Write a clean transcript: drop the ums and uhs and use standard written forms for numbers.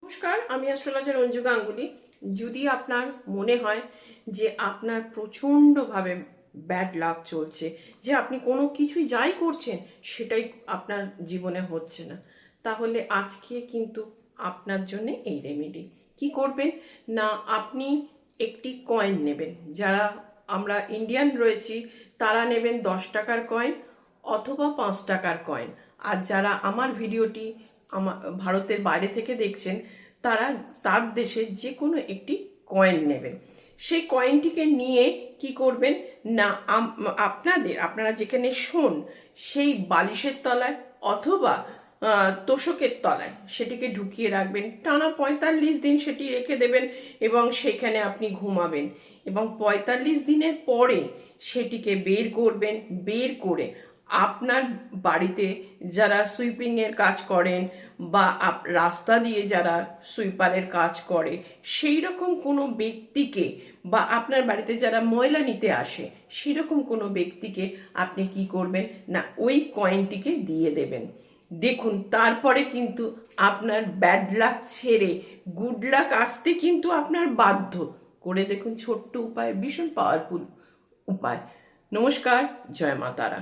নমস্কার, আমি অ্যাস্ট্রোলজার অঞ্জু গাঙ্গুলি। যদি আপনার মনে হয় যে আপনার প্রচণ্ডভাবে ব্যাড লাক চলছে, যে আপনি কোনো কিছুই যাই করছেন সেটাই আপনার জীবনে হচ্ছে না, তাহলে আজকে কিন্তু আপনার জন্য এই রেমেডি। কি করবেন না, আপনি একটি কয়েন নেবেন। যারা আমরা ইন্ডিয়ান রয়েছি তারা নেবেন 10 টাকার কয়েন অথবা 5 টাকার কয়েন। আর যারা আমার ভিডিওটি আমার ভারতের বাইরে থেকে দেখছেন তারা তার দেশের যে কোনো একটি কয়েন নেবেন। সেই কয়েনটিকে নিয়ে কি করবেন না, আপনারা যেখানে শোন সেই বালিশের তলায় অথবা তোষকের তলায় সেটিকে ঢুকিয়ে রাখবেন। টানা 45 দিন সেটি রেখে দেবেন এবং সেখানে আপনি ঘুমাবেন। এবং 45 দিনের পরে সেটিকে বের করবেন। বের করে আপনার বাড়িতে যারা সুইপিংয়ের কাজ করেন বা রাস্তা দিয়ে যারা সুইপারের কাজ করে সেই রকম কোনো ব্যক্তিকে, বা আপনার বাড়িতে যারা ময়লা নিতে আসে সেরকম কোনো ব্যক্তিকে আপনি কি করবেন না, ওই কয়েনটিকে দিয়ে দেবেন। দেখুন, তারপরে কিন্তু আপনার ব্যাড লাক ছেড়ে গুড লাক আসতে কিন্তু আপনার বাধ্য। করে দেখুন, ছোট্ট উপায়, ভীষণ পাওয়ারফুল উপায়। নমস্কার, জয় মা তারা।